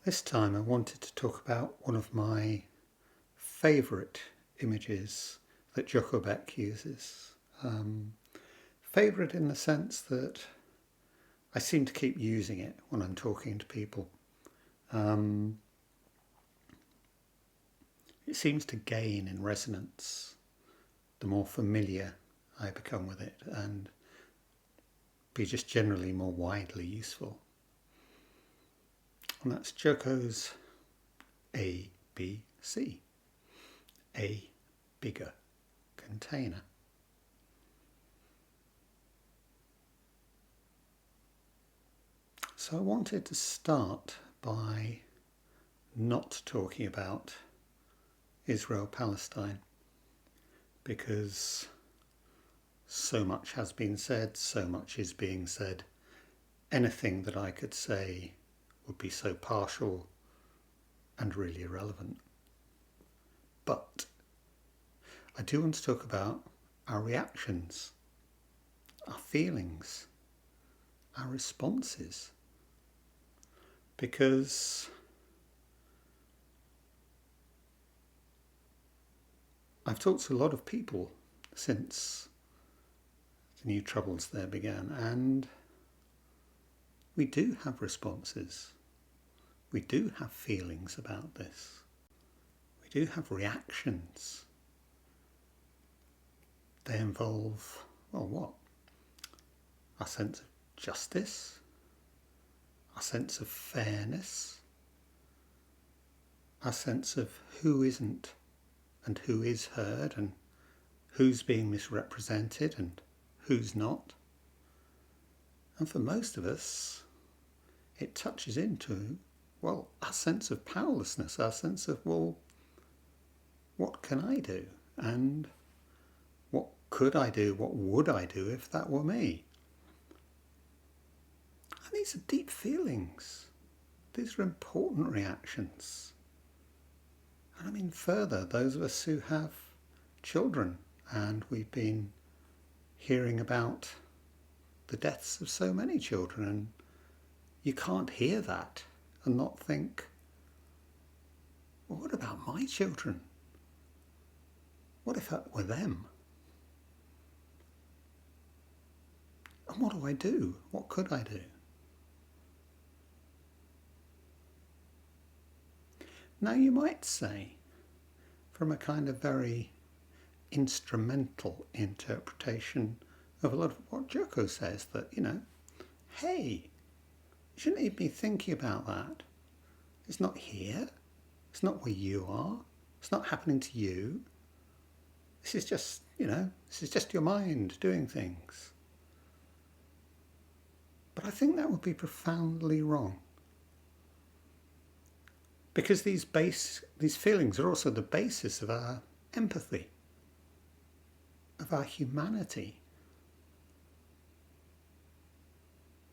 This time I wanted to talk about one of my favourite images that Joko uses. Favourite in the sense that I seem to keep using it when I'm talking to people. It seems to gain in resonance the more familiar I become with it, and be just generally more widely useful. And that's Joko's ABC, a bigger container. So I wanted to start by not talking about Israel-Palestine, because so much has been said, so much is being said. Anything that I could say would be so partial and really irrelevant. But I do want to talk about our reactions, our feelings, our responses, because I've talked to a lot of people since the new troubles there began, and we do have responses. We do have feelings about this. We do have reactions. They involve, what? Our sense of justice, our sense of fairness, our sense of who isn't and who is heard, and who's being misrepresented and who's not. And for most of us, it touches into, our sense of powerlessness, our sense of, what can I do? And what could I do? What would I do if that were me? And these are deep feelings. These are important reactions. And I mean further, those of us who have children, and we've been hearing about the deaths of so many children, and you can't hear that and not think, what about my children? What if that were them? And what do I do? What could I do? Now you might say, from a kind of very instrumental interpretation of a lot of what Joko says, that, hey, you shouldn't even be thinking about that. It's not here. It's not where you are. It's not happening to you. This is just, this is just your mind doing things. But I think that would be profoundly wrong. Because these feelings are also the basis of our empathy, of our humanity.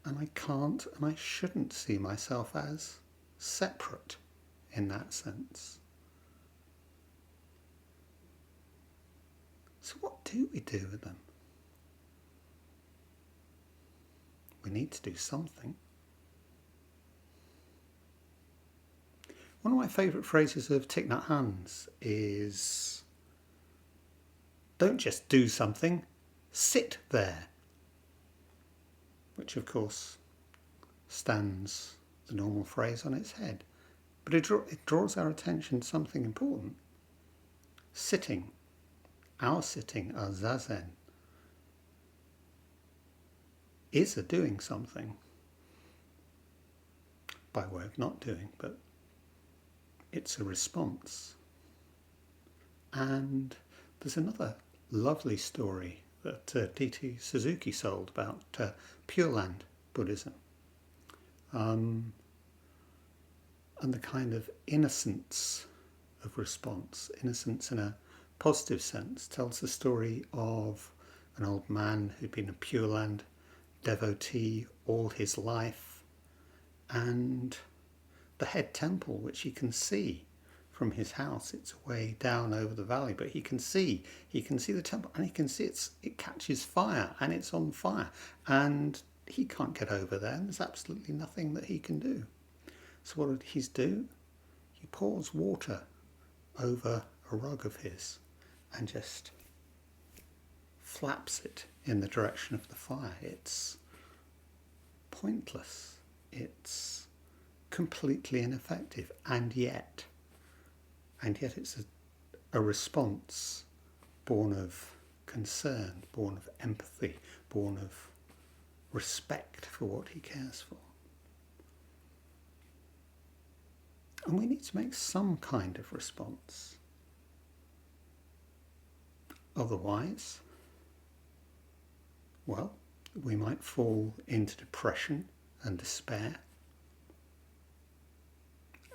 And I can't and I shouldn't see myself as separate in that sense. So what do we do with them? We need to do something. One of my favourite phrases of Thich Nhat Hanh's is, don't just do something, sit there. Which of course stands the normal phrase on its head. But it draws our attention to something important. Sitting, our zazen, is a doing something, by way of not doing, but it's a response. And there's another lovely story that D.T. Suzuki sold about Pure Land Buddhism, and the kind of innocence of response, innocence in a positive sense, tells the story of an old man who'd been a Pure Land devotee all his life, and the head temple, which he can see from his house. It's way down over the valley, but he can see the temple, and he can see it catches fire, and it's on fire, and he can't get over there, and there's absolutely nothing that he can do. So what did he do? He pours water over a rug of his and just flaps it in the direction of the fire. It's pointless. It's completely ineffective, and yet it's a response born of concern, born of empathy, born of respect for what he cares for. And we need to make some kind of response. Otherwise, well, we might fall into depression and despair.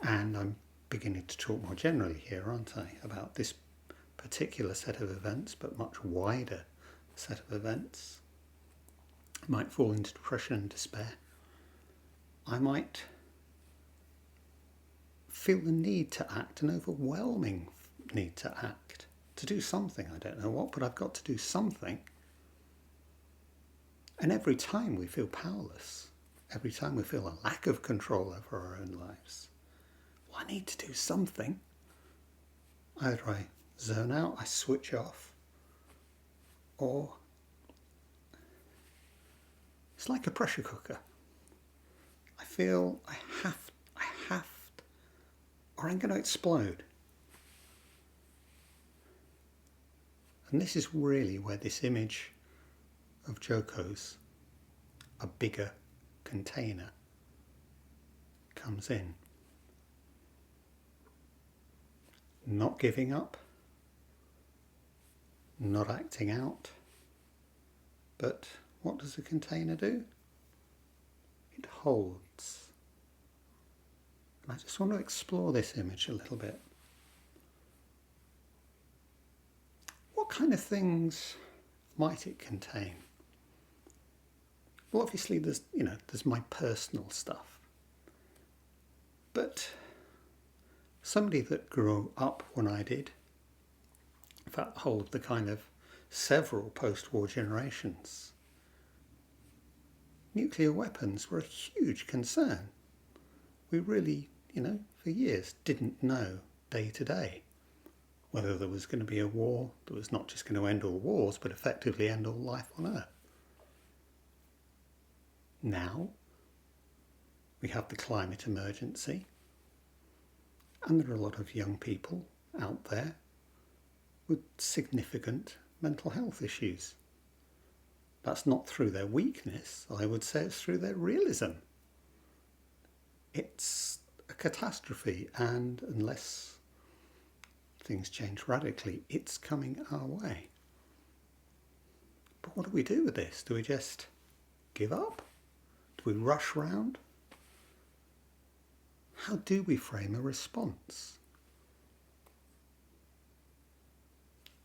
And I'm beginning to talk more generally here, aren't I, about this particular set of events, but much wider set of events. I might fall into depression and despair. I might feel the need to act, an overwhelming need to act, to do something. I don't know what, but I've got to do something. And every time we feel powerless, every time we feel a lack of control over our own lives, well, I need to do something. Either I zone out, I switch off, or it's like a pressure cooker. I feel I have, or I'm going to explode. And this is really where this image of Joko's, a bigger container, comes in. Not giving up, not acting out, but what does a container do? It holds. And I just want to explore this image a little bit. What kind of things might it contain? Well, obviously there's my personal stuff. But somebody that grew up when I did, in fact, the whole of the kind of several post-war generations, nuclear weapons were a huge concern. We really, for years didn't know day to day whether there was going to be a war that was not just going to end all wars, but effectively end all life on Earth. Now, we have the climate emergency, and there are a lot of young people out there with significant mental health issues. That's not through their weakness, I would say it's through their realism. It's a catastrophe, and unless things change radically, it's coming our way. But what do we do with this? Do we just give up? Do we rush round? How do we frame a response?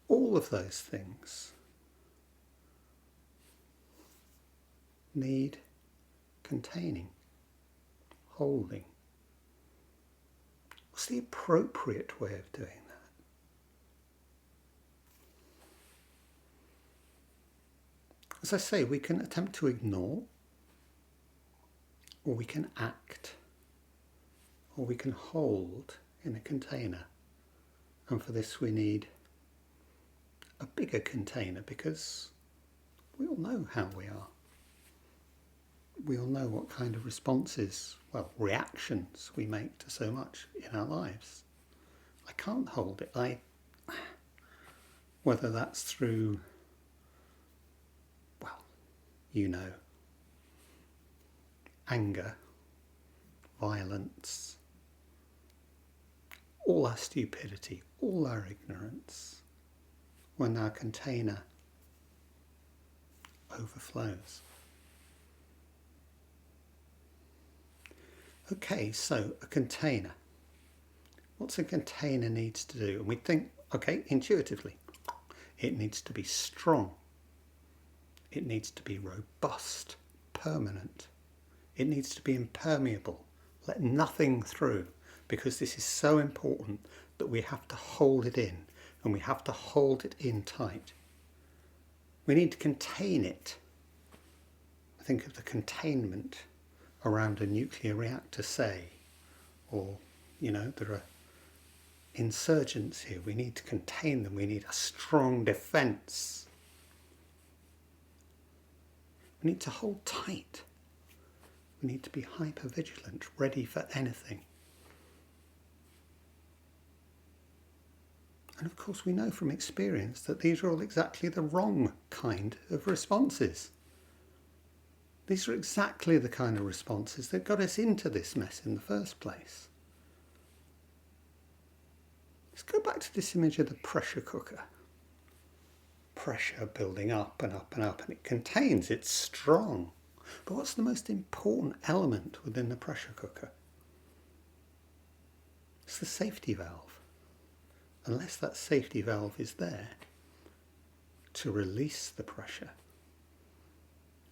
All of those things need containing, holding. What's the appropriate way of doing that? As I say, we can attempt to ignore, or we can act, or we can hold in a container. And for this we need a bigger container, because we all know how we are. We all know what kind of responses, reactions we make to so much in our lives. I can't hold it. Whether that's through, anger, violence, all our stupidity, all our ignorance, when our container overflows. Okay, so a container. What's a container needs to do? And we think, intuitively, it needs to be strong. It needs to be robust, permanent. It needs to be impermeable. Let nothing through, because this is so important that we have to hold it in, and we have to hold it in tight. We need to contain it. Think of the containment around a nuclear reactor, say, or, there are insurgents here. We need to contain them. We need a strong defence. We need to hold tight. We need to be hyper-vigilant, ready for anything. And of course we know from experience that these are all exactly the wrong kind of responses. These are exactly the kind of responses that got us into this mess in the first place. Let's go back to this image of the pressure cooker. Pressure building up and up and up, and it contains, it's strong. But what's the most important element within the pressure cooker? It's the safety valve. Unless that safety valve is there to release the pressure,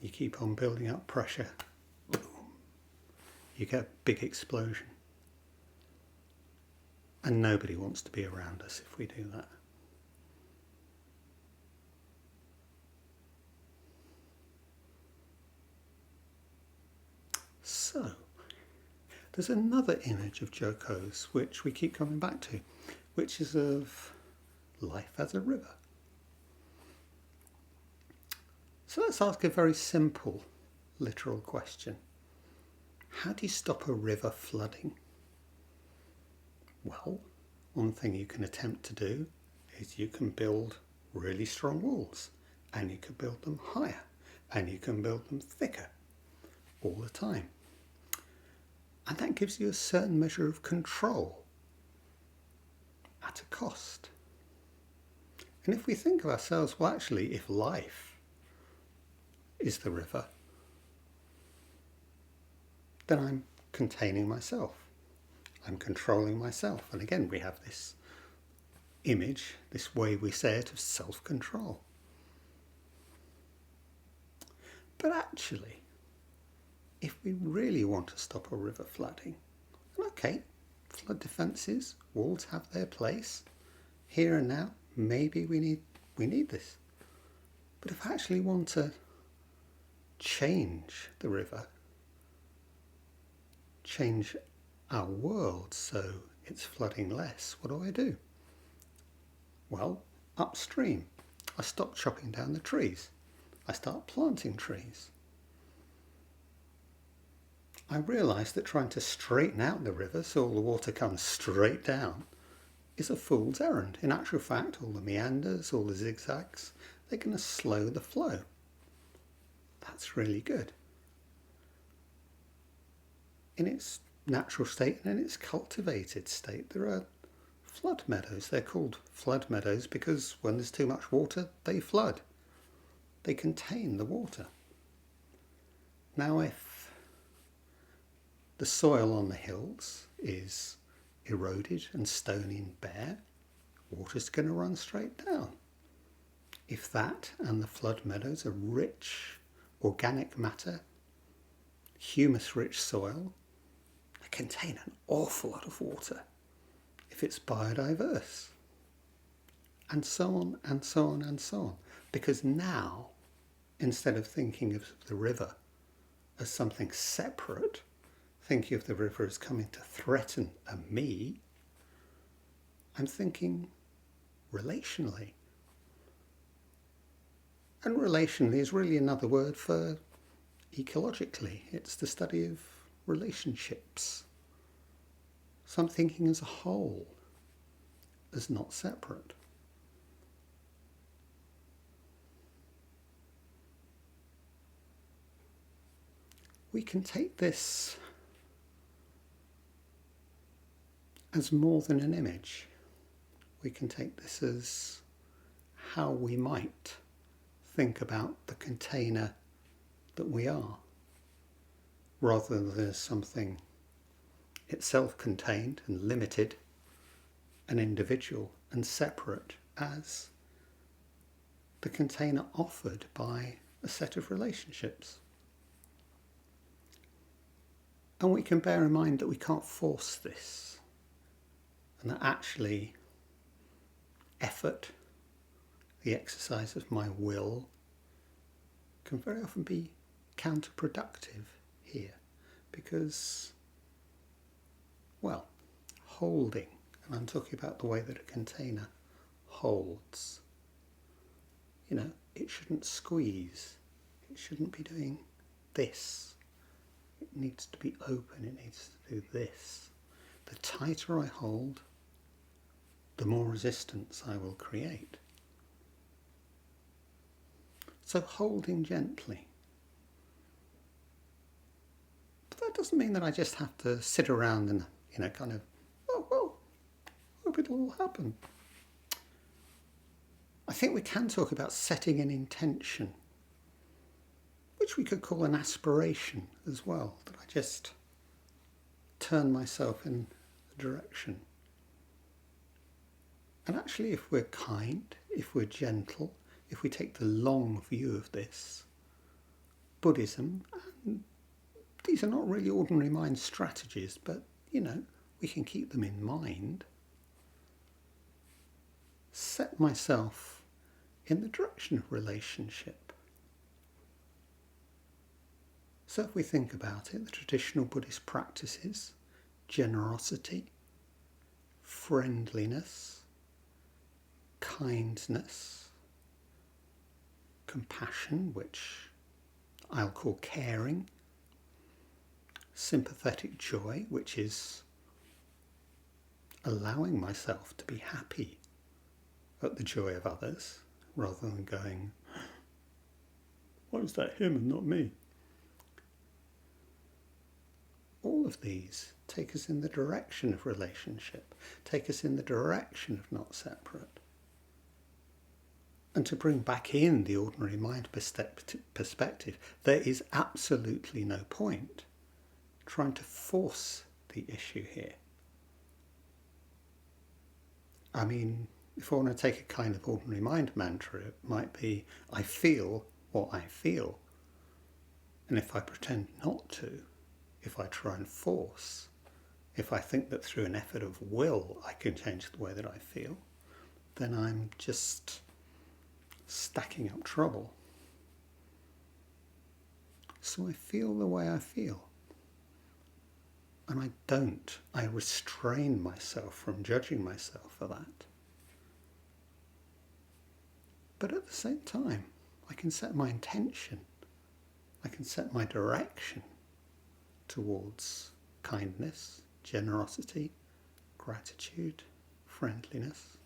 you keep on building up pressure, boom, you get a big explosion. And nobody wants to be around us if we do that. So, there's another image of Joko's which we keep coming back to, which is of life as a river. So let's ask a very simple literal question. How do you stop a river flooding? Well, one thing you can attempt to do is you can build really strong walls, and you can build them higher, and you can build them thicker all the time. And that gives you a certain measure of control at a cost. And if we think of ourselves, well, actually, if life is the river, then I'm containing myself. I'm controlling myself. And again, we have this image, this way we say it, of self-control. But actually, if we really want to stop a river flooding, okay, flood defences, walls have their place. Here and now, maybe we need this. But if I actually want to change the river, change our world so it's flooding less, what do? Well, upstream, I stop chopping down the trees. I start planting trees. I realise that trying to straighten out the river so all the water comes straight down is a fool's errand. In actual fact, all the meanders, all the zigzags, they're going to slow the flow. That's really good. In its natural state and in its cultivated state, there are flood meadows. They're called flood meadows because when there's too much water, they flood. They contain the water. Now, if the soil on the hills is eroded and stony and bare, water's going to run straight down. If that and the flood meadows are rich, organic matter, humus-rich soil, they contain an awful lot of water if it's biodiverse. And so on and so on and so on. Because now, instead of thinking of the river as something separate, thinking of the river as coming to threaten a me, I'm thinking relationally. And relationally is really another word for ecologically. It's the study of relationships. So I'm thinking as a whole, as not separate. We can take this as more than an image. We can take this as how we might think about the container that we are, rather than as something itself contained and limited and individual and separate, as the container offered by a set of relationships. And we can bear in mind that we can't force this, and that actually effort, the exercise of my will, can very often be counterproductive here, because Well, holding, and I'm talking about the way that a container holds. It shouldn't squeeze. It shouldn't be doing this. It needs to be open. It needs to do this. The tighter I hold, the more resistance I will create. So holding gently. But that doesn't mean that I just have to sit around and, kind of, oh, well, hope it'll all happen. I think we can talk about setting an intention, which we could call an aspiration as well, that I just turn myself in a direction. And actually, if we're kind, if we're gentle, if we take the long view of this, Buddhism, and these are not really ordinary mind strategies, but, we can keep them in mind. Set myself in the direction of relationship. So if we think about it, the traditional Buddhist practices, generosity, friendliness, kindness, compassion, which I'll call caring, sympathetic joy, which is allowing myself to be happy at the joy of others, rather than going, why was that him and not me? All of these take us in the direction of relationship, take us in the direction of not separate. And to bring back in the ordinary mind perspective, there is absolutely no point trying to force the issue here. I mean, if I want to take a kind of ordinary mind mantra, it might be, I feel what I feel. And if I pretend not to, if I try and force, if I think that through an effort of will I can change the way that I feel, then I'm just stacking up trouble. So I feel the way I feel. And I restrain myself from judging myself for that. But at the same time, I can set my intention, I can set my direction towards kindness, generosity, gratitude, friendliness.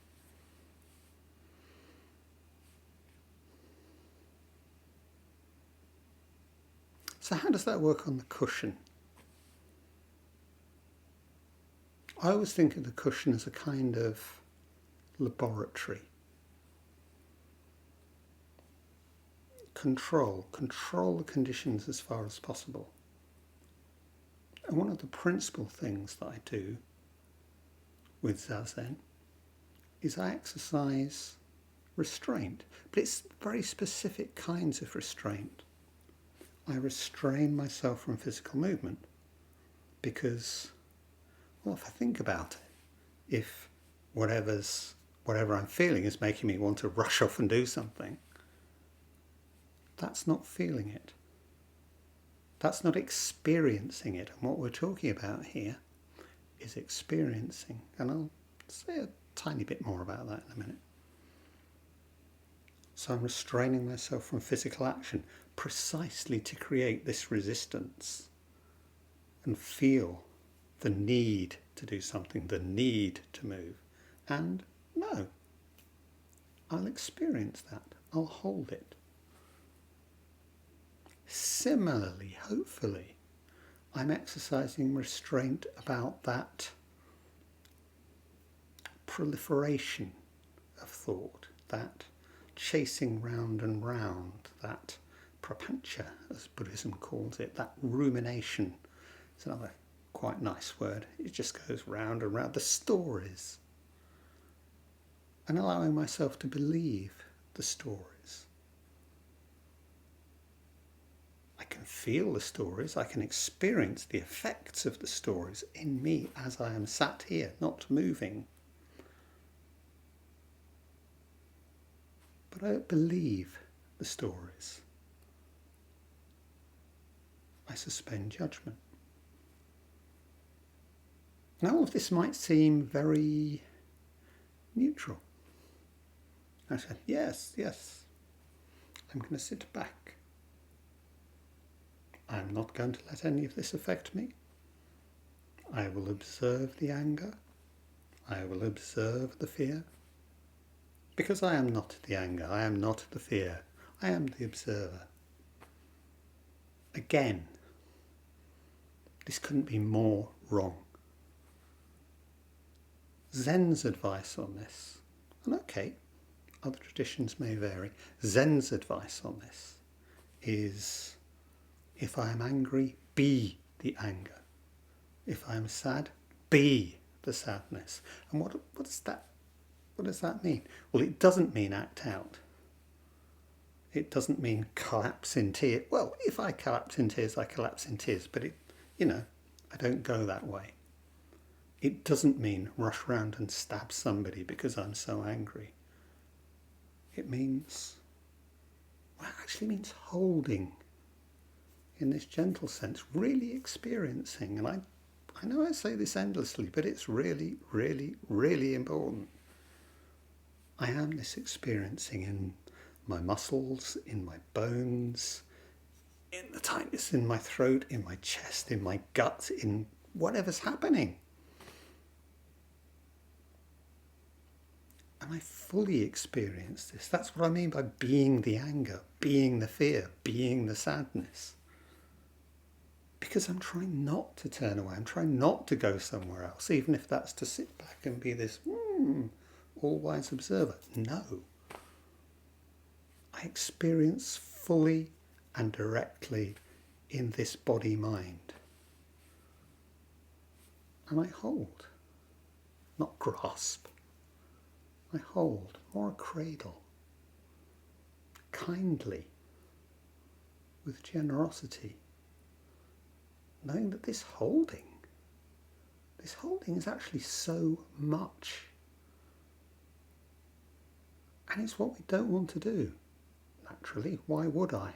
So how does that work on the cushion? I always think of the cushion as a kind of laboratory. Control the conditions as far as possible. And one of the principal things that I do with Zazen is I exercise restraint, but it's very specific kinds of restraint. I restrain myself from physical movement because, well, if I think about it, if whatever I'm feeling is making me want to rush off and do something, that's not feeling it. That's not experiencing it. And what we're talking about here is experiencing. And I'll say a tiny bit more about that in a minute. So I'm restraining myself from physical action precisely to create this resistance and feel the need to do something, the need to move. And no, I'll experience that. I'll hold it. Similarly, hopefully, I'm exercising restraint about that proliferation of thought, that chasing round and round, that prapancha, as Buddhism calls it, that rumination. It's another quite nice word. It just goes round and round. The stories. And allowing myself to believe the stories. I can feel the stories, I can experience the effects of the stories in me as I am sat here, not moving. But I don't believe the stories. I suspend judgment. Now all of this might seem very neutral. I said, yes, I'm going to sit back. I'm not going to let any of this affect me. I will observe the anger. I will observe the fear. Because I am not the anger, I am not the fear, I am the observer. Again, this couldn't be more wrong. Zen's advice on this, and okay, other traditions may vary, Zen's advice on this is, if I am angry, be the anger. If I am sad, be the sadness. And what does that mean? Well, it doesn't mean act out. It doesn't mean collapse in tears. Well, if I collapse in tears, I collapse in tears, but I don't go that way. It doesn't mean rush round and stab somebody because I'm so angry. It actually means holding, in this gentle sense, really experiencing. And I know I say this endlessly, but it's really, really, really important. I am this experiencing in my muscles, in my bones, in the tightness in my throat, in my chest, in my gut, in whatever's happening. And I fully experience this. That's what I mean by being the anger, being the fear, being the sadness. Because I'm trying not to turn away. I'm trying not to go somewhere else, even if that's to sit back and be this all-wise observer. No. I experience fully and directly in this body-mind. And I hold, not grasp. I hold, more a cradle, kindly, with generosity, knowing that this holding is actually so much. And it's what we don't want to do. Naturally, why would I?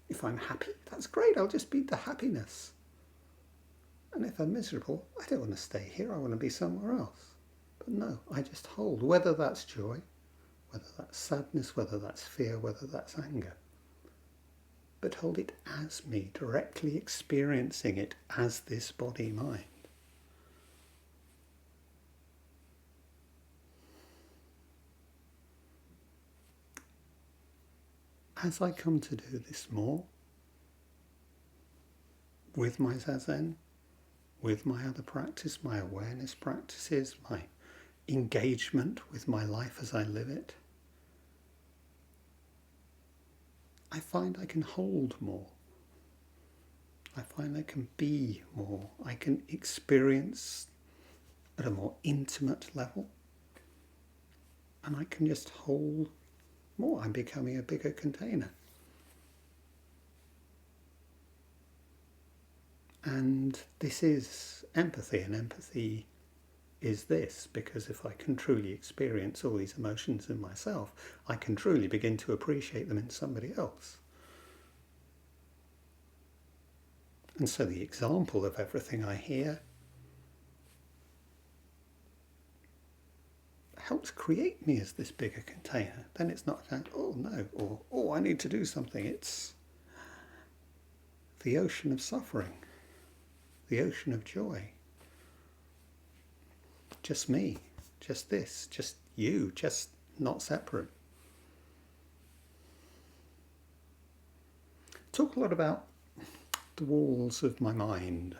If I'm happy, that's great, I'll just be the happiness. And if I'm miserable, I don't want to stay here, I want to be somewhere else. But no, I just hold, whether that's joy, whether that's sadness, whether that's fear, whether that's anger. But hold it as me, directly experiencing it as this body-mind. As I come to do this more, with my Zazen, with my other practice, my awareness practices, my engagement with my life as I live it, I find I can hold more. I find I can be more. I can experience at a more intimate level. And I can just hold more. I'm becoming a bigger container. And this is empathy, and empathy is this, because if I can truly experience all these emotions in myself, I can truly begin to appreciate them in somebody else. And so the example of everything I hear helps create me as this bigger container. Then it's not like, oh no, or oh, I need to do something. It's the ocean of suffering, the ocean of joy. Just me, just this, just you, just not separate. Talk a lot about the walls of my mind,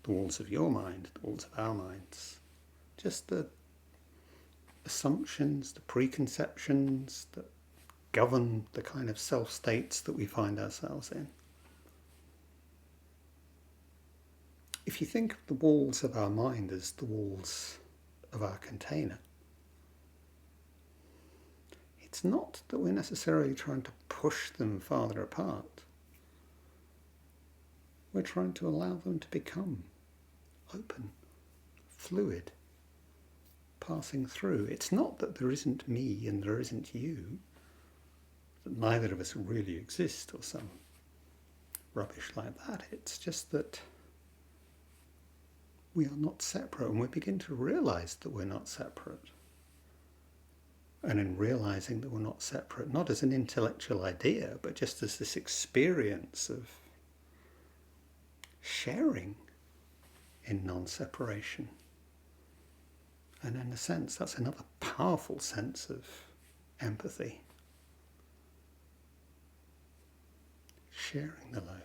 the walls of your mind, the walls of our minds. Just the assumptions, the preconceptions that govern the kind of self-states that we find ourselves in. If you think of the walls of our mind as the walls of our container, it's not that we're necessarily trying to push them farther apart. We're trying to allow them to become open, fluid, passing through. It's not that there isn't me and there isn't you, that neither of us really exist or some rubbish like that. It's just that we are not separate, and we begin to realize that we're not separate. And in realizing that we're not separate, not as an intellectual idea, but just as this experience of sharing in non-separation. And in a sense, that's another powerful sense of empathy. Sharing the load.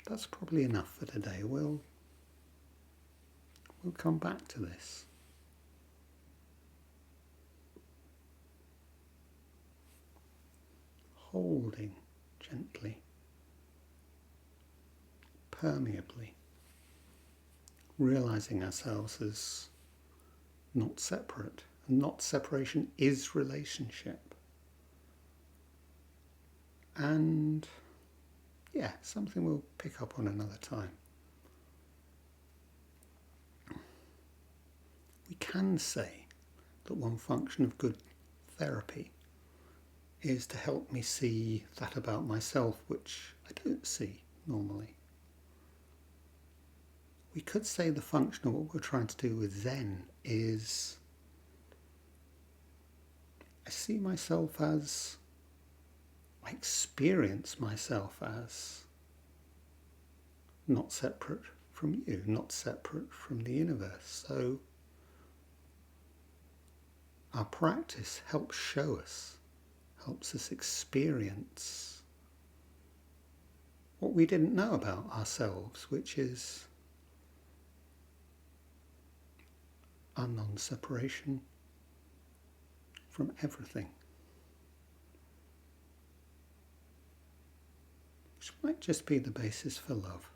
That's probably enough for today. We'll come back to this. Holding gently, permeably, realizing ourselves as not separate. And not separation is relationship. And yeah, something we'll pick up on another time. We can say that one function of good therapy is to help me see that about myself which I don't see normally. We could say the function of what we're trying to do with Zen is I see myself as, I experience myself as not separate from you, not separate from the universe. So our practice helps show us, helps us experience what we didn't know about ourselves, which is our non-separation from everything. Which might just be the basis for love.